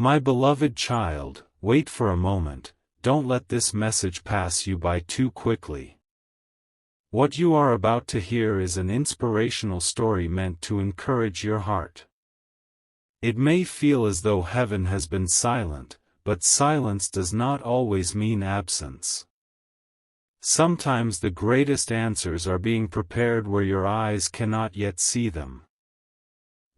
My beloved child, wait for a moment, don't let this message pass you by too quickly. What you are about to hear is an inspirational story meant to encourage your heart. It may feel as though heaven has been silent, but silence does not always mean absence. Sometimes the greatest answers are being prepared where your eyes cannot yet see them.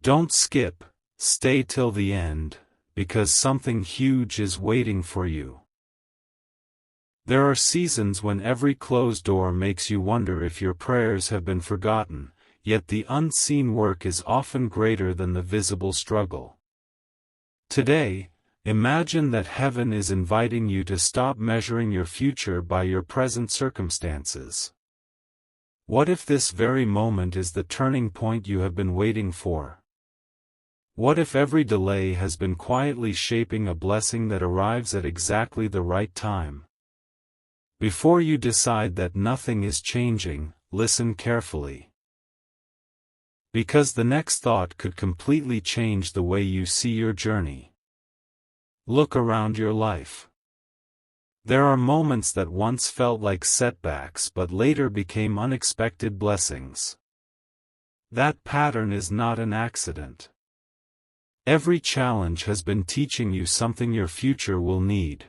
Don't skip, stay till the end, because something huge is waiting for you. There are seasons when every closed door makes you wonder if your prayers have been forgotten, yet the unseen work is often greater than the visible struggle. Today, imagine that heaven is inviting you to stop measuring your future by your present circumstances. What if this very moment is the turning point you have been waiting for? What if every delay has been quietly shaping a blessing that arrives at exactly the right time? Before you decide that nothing is changing, listen carefully. Because the next thought could completely change the way you see your journey. Look around your life. There are moments that once felt like setbacks but later became unexpected blessings. That pattern is not an accident. Every challenge has been teaching you something your future will need.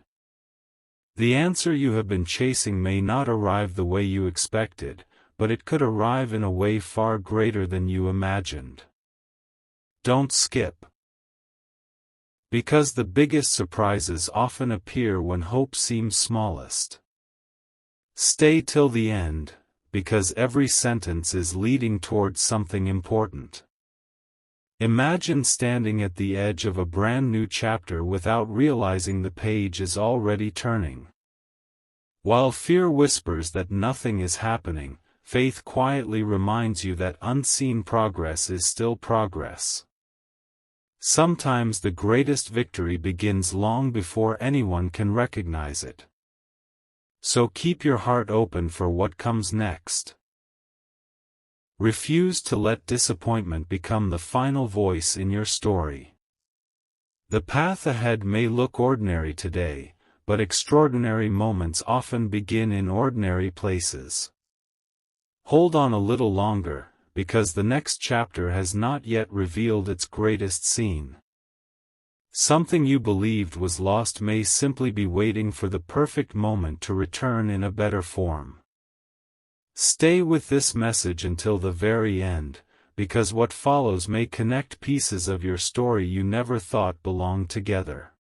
The answer you have been chasing may not arrive the way you expected, but it could arrive in a way far greater than you imagined. Don't skip. Because the biggest surprises often appear when hope seems smallest. Stay till the end, because every sentence is leading towards something important. Imagine standing at the edge of a brand new chapter without realizing the page is already turning. While fear whispers that nothing is happening, faith quietly reminds you that unseen progress is still progress. Sometimes the greatest victory begins long before anyone can recognize it. So keep your heart open for what comes next. Refuse to let disappointment become the final voice in your story. The path ahead may look ordinary today, but extraordinary moments often begin in ordinary places. Hold on a little longer, because the next chapter has not yet revealed its greatest scene. Something you believed was lost may simply be waiting for the perfect moment to return in a better form. Stay with this message until the very end, because what follows may connect pieces of your story you never thought belonged together.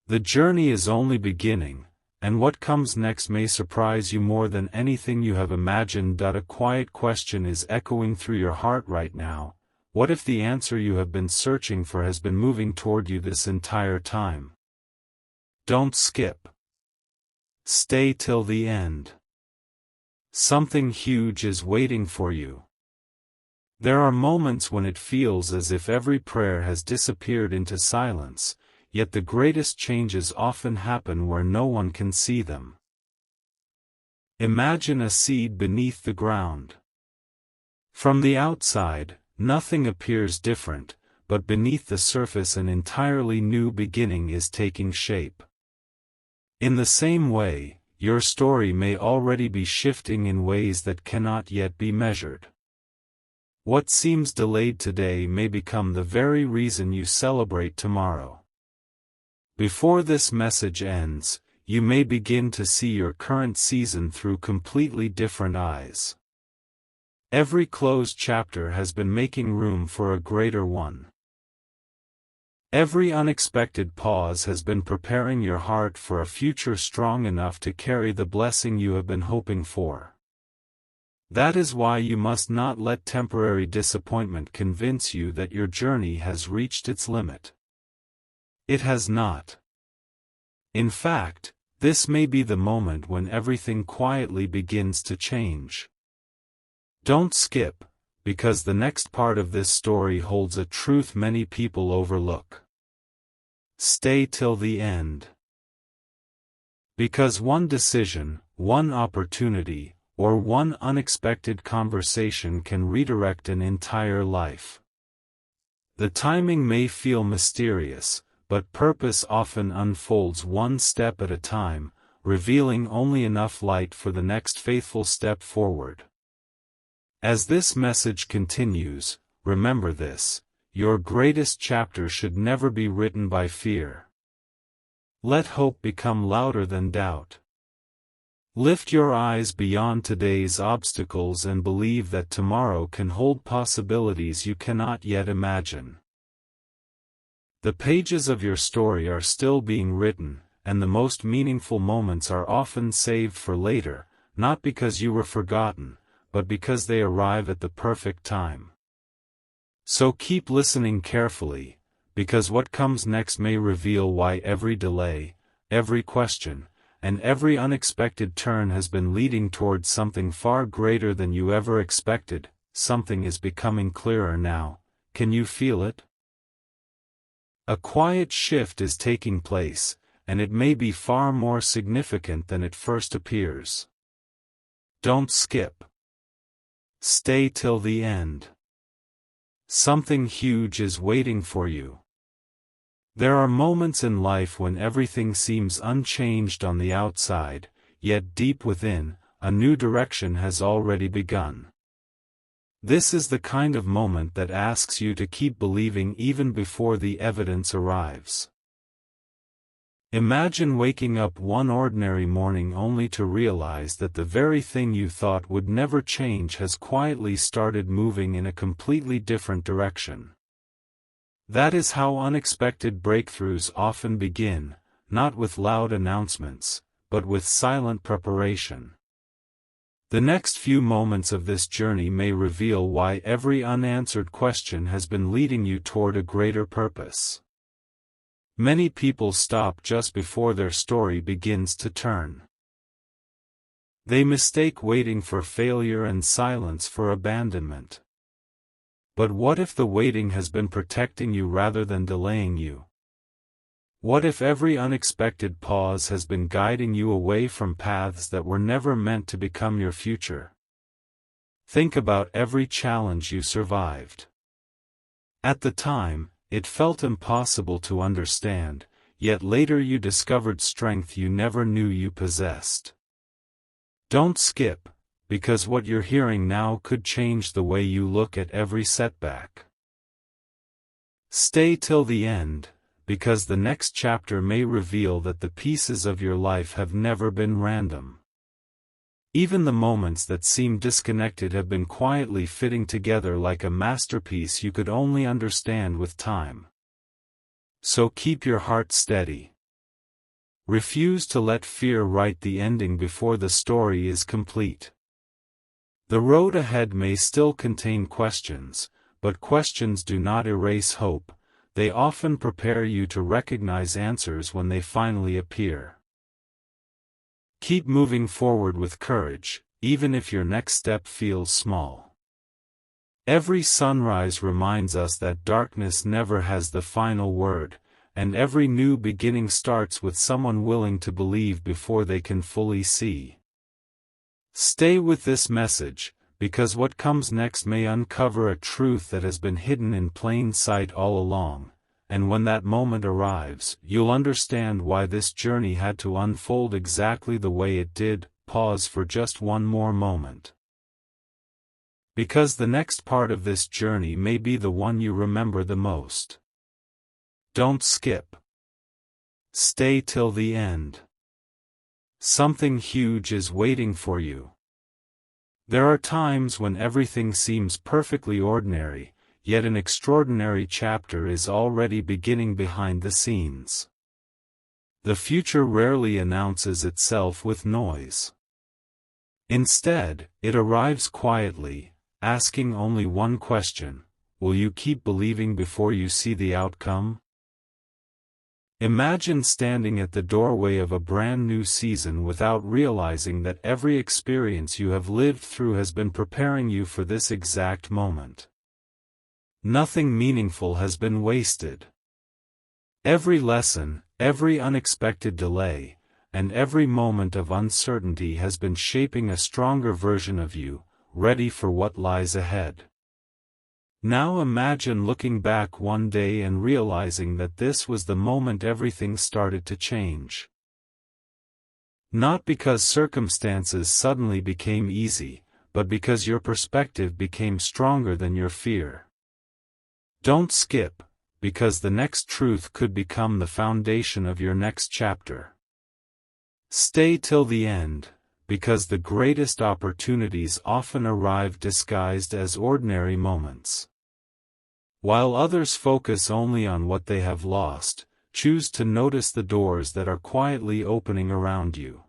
The journey is only beginning, and what comes next may surprise you more than anything you have imagined. A quiet question is echoing through your heart right now. What if the answer you have been searching for has been moving toward you this entire time? Don't skip. Stay till the end. Something huge is waiting for you. There are moments when it feels as if every prayer has disappeared into silence, yet the greatest changes often happen where no one can see them. Imagine a seed beneath the ground. From the outside, nothing appears different, but beneath the surface an entirely new beginning is taking shape. In the same way, your story may already be shifting in ways that cannot yet be measured. What seems delayed today may become the very reason you celebrate tomorrow. Before this message ends, you may begin to see your current season through completely different eyes. Every closed chapter has been making room for a greater one. Every unexpected pause has been preparing your heart for a future strong enough to carry the blessing you have been hoping for. That is why you must not let temporary disappointment convince you that your journey has reached its limit. It has not. In fact, this may be the moment when everything quietly begins to change. Don't skip, because the next part of this story holds a truth many people overlook. Stay till the end. Because one decision, one opportunity, or one unexpected conversation can redirect an entire life. The timing may feel mysterious, but purpose often unfolds one step at a time, revealing only enough light for the next faithful step forward. As this message continues, remember this: your greatest chapter should never be written by fear. Let hope become louder than doubt. Lift your eyes beyond today's obstacles and believe that tomorrow can hold possibilities you cannot yet imagine. The pages of your story are still being written, and the most meaningful moments are often saved for later, not because you were forgotten, but because they arrive at the perfect time. So keep listening carefully, because what comes next may reveal why every delay, every question, and every unexpected turn has been leading towards something far greater than you ever expected. Something is becoming clearer now. Can you feel it? A quiet shift is taking place, and it may be far more significant than it first appears. Don't skip. Stay till the end. Something huge is waiting for you. There are moments in life when everything seems unchanged on the outside, yet deep within, a new direction has already begun. This is the kind of moment that asks you to keep believing even before the evidence arrives. Imagine waking up one ordinary morning only to realize that the very thing you thought would never change has quietly started moving in a completely different direction. That is how unexpected breakthroughs often begin, not with loud announcements, but with silent preparation. The next few moments of this journey may reveal why every unanswered question has been leading you toward a greater purpose. Many people stop just before their story begins to turn. They mistake waiting for failure and silence for abandonment. But what if the waiting has been protecting you rather than delaying you? What if every unexpected pause has been guiding you away from paths that were never meant to become your future? Think about every challenge you survived. At the time, it felt impossible to understand, yet later you discovered strength you never knew you possessed. Don't skip, because what you're hearing now could change the way you look at every setback. Stay till the end, because the next chapter may reveal that the pieces of your life have never been random. Even the moments that seem disconnected have been quietly fitting together like a masterpiece you could only understand with time. So keep your heart steady. Refuse to let fear write the ending before the story is complete. The road ahead may still contain questions, but questions do not erase hope. They often prepare you to recognize answers when they finally appear. Keep moving forward with courage, even if your next step feels small. Every sunrise reminds us that darkness never has the final word, and every new beginning starts with someone willing to believe before they can fully see. Stay with this message, because what comes next may uncover a truth that has been hidden in plain sight all along, and when that moment arrives, you'll understand why this journey had to unfold exactly the way it did. Pause for just one more moment. Because the next part of this journey may be the one you remember the most. Don't skip. Stay till the end. Something huge is waiting for you. There are times when everything seems perfectly ordinary, yet an extraordinary chapter is already beginning behind the scenes. The future rarely announces itself with noise. Instead, it arrives quietly, asking only one question: will you keep believing before you see the outcome? Imagine standing at the doorway of a brand new season without realizing that every experience you have lived through has been preparing you for this exact moment. Nothing meaningful has been wasted. Every lesson, every unexpected delay, and every moment of uncertainty has been shaping a stronger version of you, ready for what lies ahead. Now imagine looking back one day and realizing that this was the moment everything started to change. Not because circumstances suddenly became easy, but because your perspective became stronger than your fear. Don't skip, because the next truth could become the foundation of your next chapter. Stay till the end, because the greatest opportunities often arrive disguised as ordinary moments. While others focus only on what they have lost, choose to notice the doors that are quietly opening around you.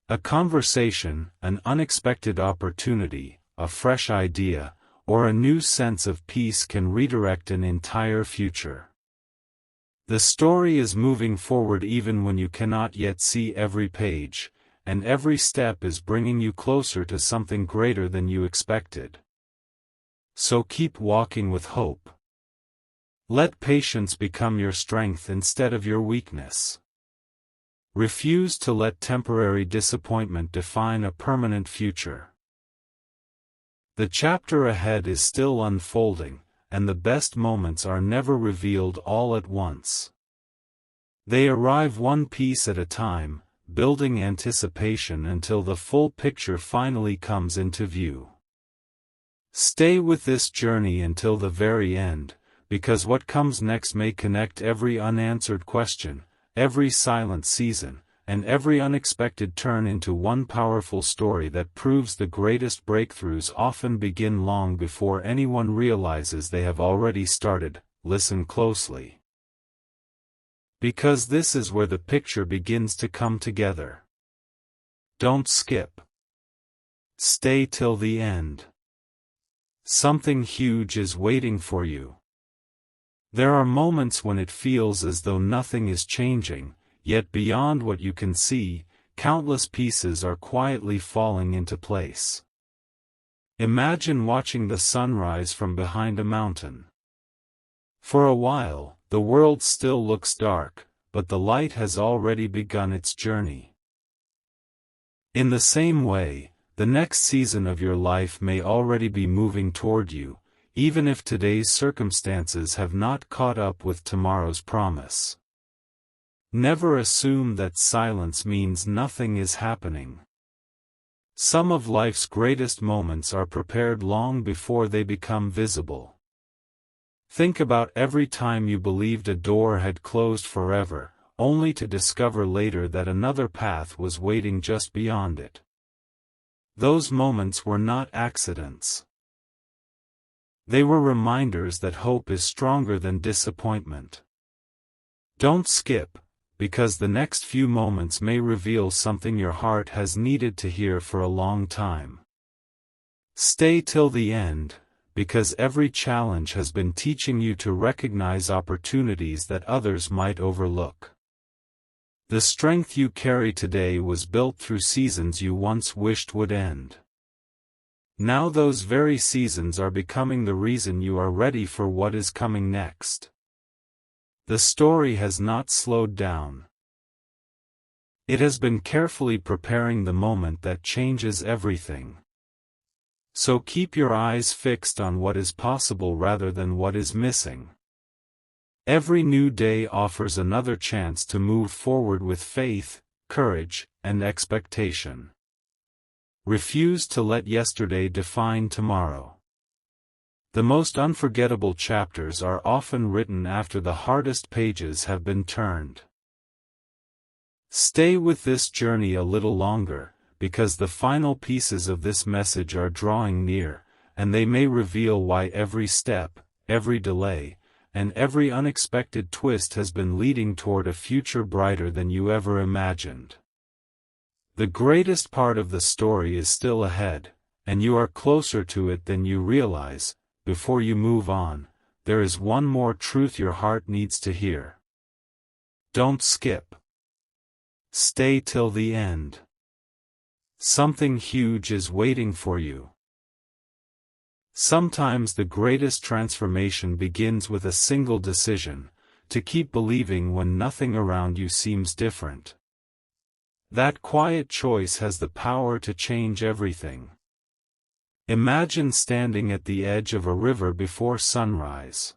A conversation, an unexpected opportunity, a fresh idea, or a new sense of peace can redirect an entire future. The story is moving forward even when you cannot yet see every page, and every step is bringing you closer to something greater than you expected. So keep walking with hope. Let patience become your strength instead of your weakness. Refuse to let temporary disappointment define a permanent future. The chapter ahead is still unfolding, and the best moments are never revealed all at once. They arrive one piece at a time, building anticipation until the full picture finally comes into view. Stay with this journey until the very end, because what comes next may connect every unanswered question, every silent season, and every unexpected turn into one powerful story that proves the greatest breakthroughs often begin long before anyone realizes they have already started. Listen closely. Because this is where the picture begins to come together. Don't skip. Stay till the end. Something huge is waiting for you. There are moments when it feels as though nothing is changing, yet beyond what you can see, countless pieces are quietly falling into place. Imagine watching the sunrise from behind a mountain. For a while, the world still looks dark, but the light has already begun its journey. In the same way, the next season of your life may already be moving toward you, even if today's circumstances have not caught up with tomorrow's promise. Never assume that silence means nothing is happening. Some of life's greatest moments are prepared long before they become visible. Think about every time you believed a door had closed forever, only to discover later that another path was waiting just beyond it. Those moments were not accidents. They were reminders that hope is stronger than disappointment. Don't skip, because the next few moments may reveal something your heart has needed to hear for a long time. Stay till the end, because every challenge has been teaching you to recognize opportunities that others might overlook. The strength you carry today was built through seasons you once wished would end. Now those very seasons are becoming the reason you are ready for what is coming next. The story has not slowed down. It has been carefully preparing the moment that changes everything. So keep your eyes fixed on what is possible rather than what is missing. Every new day offers another chance to move forward with faith, courage, and expectation. Refuse to let yesterday define tomorrow. The most unforgettable chapters are often written after the hardest pages have been turned. Stay with this journey a little longer, because the final pieces of this message are drawing near, and they may reveal why every step, every delay, and every unexpected twist has been leading toward a future brighter than you ever imagined. The greatest part of the story is still ahead, and you are closer to it than you realize. Before you move on, there is one more truth your heart needs to hear. Don't skip. Stay till the end. Something huge is waiting for you. Sometimes the greatest transformation begins with a single decision, to keep believing when nothing around you seems different. That quiet choice has the power to change everything. Imagine standing at the edge of a river before sunrise.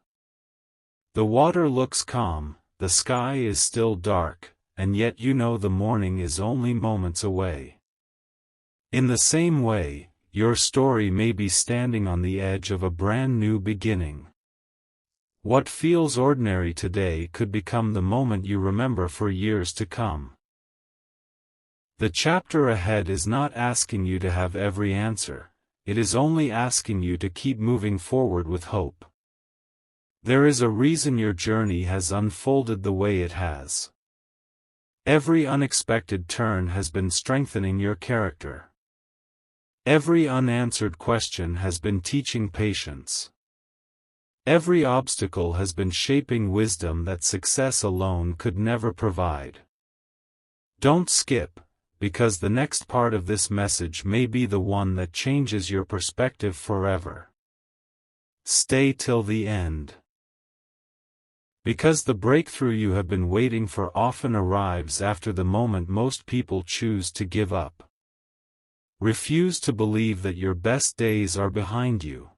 The water looks calm, the sky is still dark, and yet you know the morning is only moments away. In the same way, your story may be standing on the edge of a brand new beginning. What feels ordinary today could become the moment you remember for years to come. The chapter ahead is not asking you to have every answer, it is only asking you to keep moving forward with hope. There is a reason your journey has unfolded the way it has. Every unexpected turn has been strengthening your character. Every unanswered question has been teaching patience. Every obstacle has been shaping wisdom that success alone could never provide. Don't skip, because the next part of this message may be the one that changes your perspective forever. Stay till the end. Because the breakthrough you have been waiting for often arrives after the moment most people choose to give up. Refuse to believe that your best days are behind you.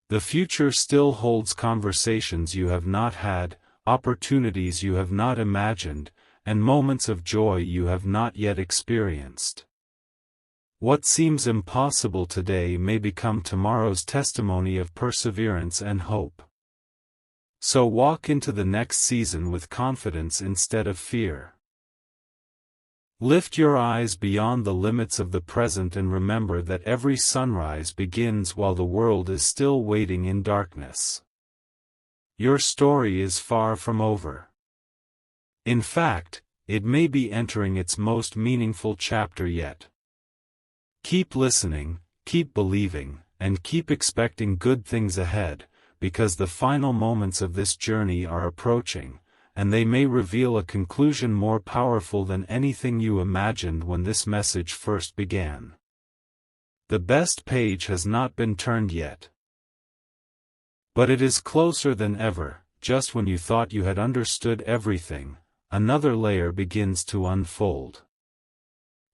The future still holds conversations you have not had, opportunities you have not imagined, and moments of joy you have not yet experienced. What seems impossible today may become tomorrow's testimony of perseverance and hope. So walk into the next season with confidence instead of fear. Lift your eyes beyond the limits of the present and remember that every sunrise begins while the world is still waiting in darkness. Your story is far from over. In fact, it may be entering its most meaningful chapter yet. Keep listening, keep believing, and keep expecting good things ahead, because the final moments of this journey are approaching, and they may reveal a conclusion more powerful than anything you imagined when this message first began. The best page has not been turned yet. But it is closer than ever. Just when you thought you had understood everything, another layer begins to unfold.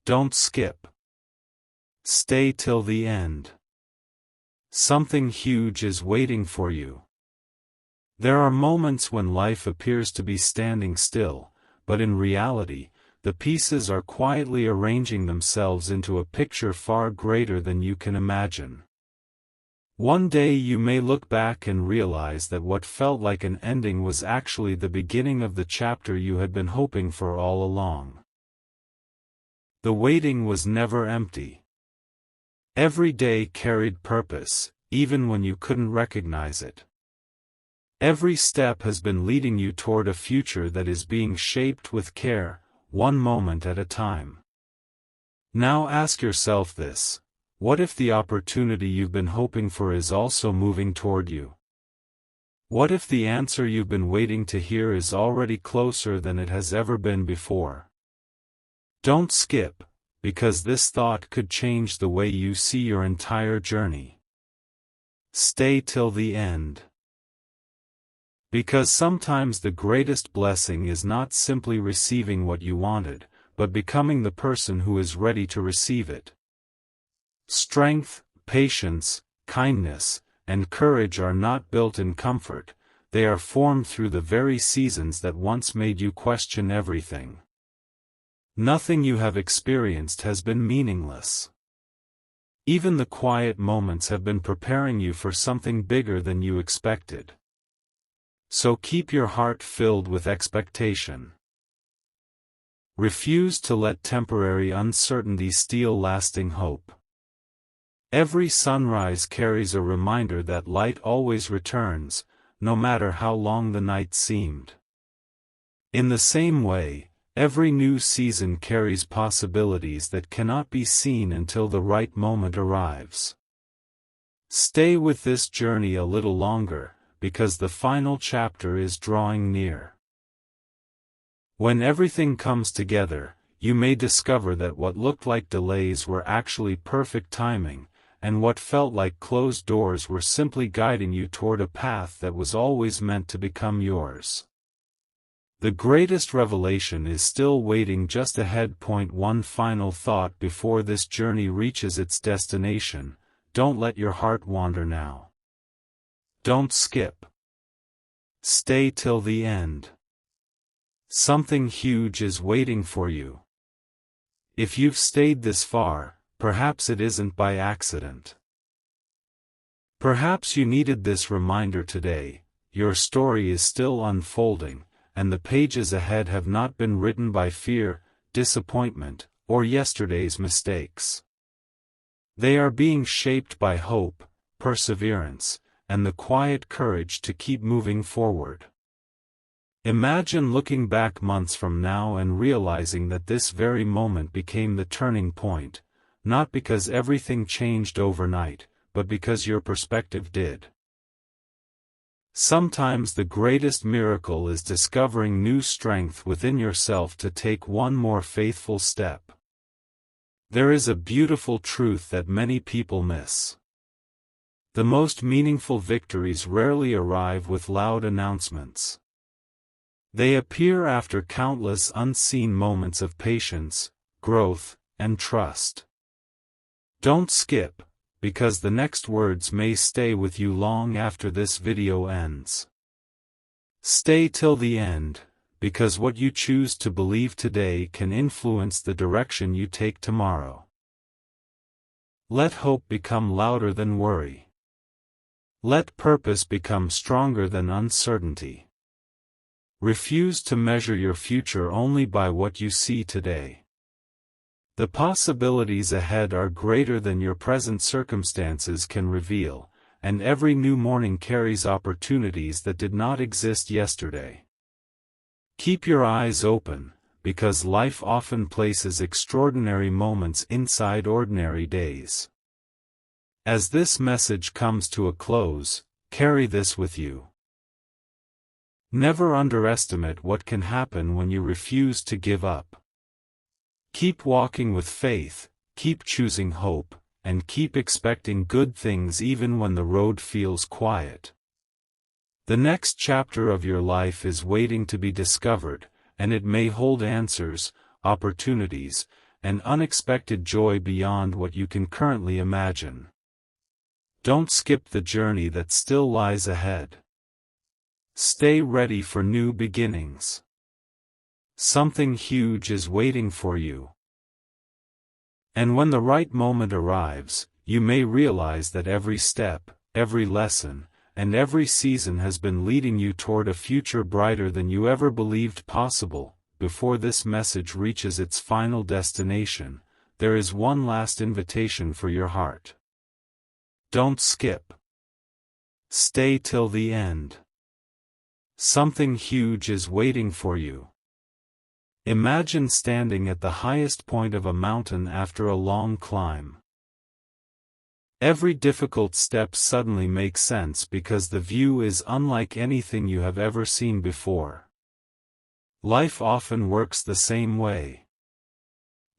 Don't skip. Stay till the end. Something huge is waiting for you. There are moments when life appears to be standing still, but in reality, the pieces are quietly arranging themselves into a picture far greater than you can imagine. One day you may look back and realize that what felt like an ending was actually the beginning of the chapter you had been hoping for all along. The waiting was never empty. Every day carried purpose, even when you couldn't recognize it. Every step has been leading you toward a future that is being shaped with care, one moment at a time. Now ask yourself this: what if the opportunity you've been hoping for is also moving toward you? What if the answer you've been waiting to hear is already closer than it has ever been before? Don't skip, because this thought could change the way you see your entire journey. Stay till the end. Because sometimes the greatest blessing is not simply receiving what you wanted, but becoming the person who is ready to receive it. Strength, patience, kindness, and courage are not built in comfort, they are formed through the very seasons that once made you question everything. Nothing you have experienced has been meaningless. Even the quiet moments have been preparing you for something bigger than you expected. So keep your heart filled with expectation. Refuse to let temporary uncertainty steal lasting hope. Every sunrise carries a reminder that light always returns, no matter how long the night seemed. In the same way, every new season carries possibilities that cannot be seen until the right moment arrives. Stay with this journey a little longer, because the final chapter is drawing near. When everything comes together, you may discover that what looked like delays were actually perfect timing, and what felt like closed doors were simply guiding you toward a path that was always meant to become yours. The greatest revelation is still waiting just ahead. One final thought before this journey reaches its destination: don't let your heart wander now. Don't skip. Stay till the end. Something huge is waiting for you. If you've stayed this far, perhaps it isn't by accident. Perhaps you needed this reminder today. Your story is still unfolding, and the pages ahead have not been written by fear, disappointment, or yesterday's mistakes. They are being shaped by hope, perseverance, and the quiet courage to keep moving forward. Imagine looking back months from now and realizing that this very moment became the turning point, not because everything changed overnight, but because your perspective did. Sometimes the greatest miracle is discovering new strength within yourself to take one more faithful step. There is a beautiful truth that many people miss. The most meaningful victories rarely arrive with loud announcements. They appear after countless unseen moments of patience, growth, and trust. Don't skip, because the next words may stay with you long after this video ends. Stay till the end, because what you choose to believe today can influence the direction you take tomorrow. Let hope become louder than worry. Let purpose become stronger than uncertainty. Refuse to measure your future only by what you see today. The possibilities ahead are greater than your present circumstances can reveal, and every new morning carries opportunities that did not exist yesterday. Keep your eyes open, because life often places extraordinary moments inside ordinary days. As this message comes to a close, carry this with you. Never underestimate what can happen when you refuse to give up. Keep walking with faith, keep choosing hope, and keep expecting good things even when the road feels quiet. The next chapter of your life is waiting to be discovered, and it may hold answers, opportunities, and unexpected joy beyond what you can currently imagine. Don't skip the journey that still lies ahead. Stay ready for new beginnings. Something huge is waiting for you. And when the right moment arrives, you may realize that every step, every lesson, and every season has been leading you toward a future brighter than you ever believed possible. Before this message reaches its final destination, there is one last invitation for your heart. Don't skip. Stay till the end. Something huge is waiting for you. Imagine standing at the highest point of a mountain after a long climb. Every difficult step suddenly makes sense because the view is unlike anything you have ever seen before. Life often works the same way.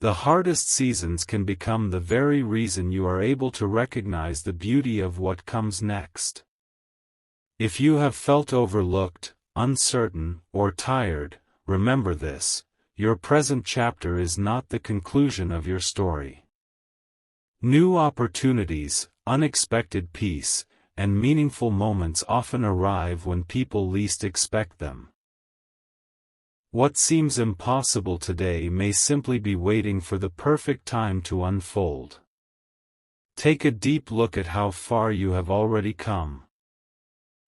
The hardest seasons can become the very reason you are able to recognize the beauty of what comes next. If you have felt overlooked, uncertain, or tired, remember this: your present chapter is not the conclusion of your story. New opportunities, unexpected peace, and meaningful moments often arrive when people least expect them. What seems impossible today may simply be waiting for the perfect time to unfold. Take a deep look at how far you have already come.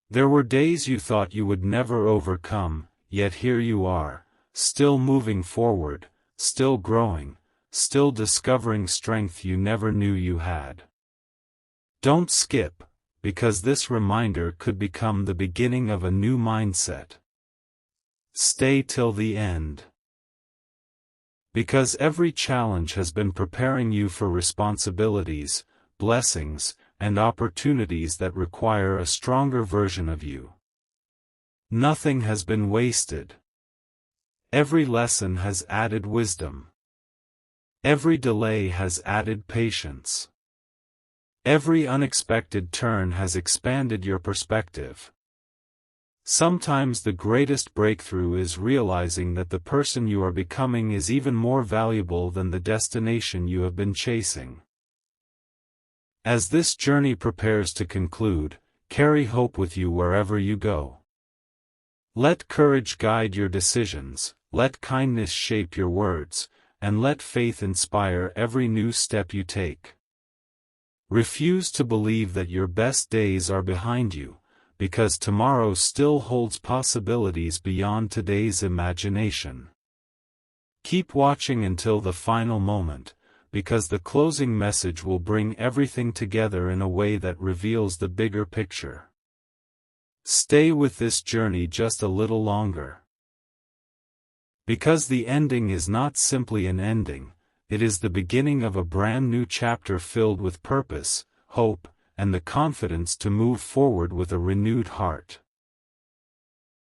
There were days you thought you would never overcome, yet here you are, still moving forward, still growing, still discovering strength you never knew you had. Don't skip, because this reminder could become the beginning of a new mindset. Stay till the end. Because every challenge has been preparing you for responsibilities, blessings, and opportunities that require a stronger version of you. Nothing has been wasted. Every lesson has added wisdom. Every delay has added patience. Every unexpected turn has expanded your perspective. Sometimes the greatest breakthrough is realizing that the person you are becoming is even more valuable than the destination you have been chasing. As this journey prepares to conclude, carry hope with you wherever you go. Let courage guide your decisions, let kindness shape your words, and let faith inspire every new step you take. Refuse to believe that your best days are behind you, because tomorrow still holds possibilities beyond today's imagination. Keep watching until the final moment, because the closing message will bring everything together in a way that reveals the bigger picture. Stay with this journey just a little longer. Because the ending is not simply an ending, it is the beginning of a brand new chapter filled with purpose, hope, and the confidence to move forward with a renewed heart.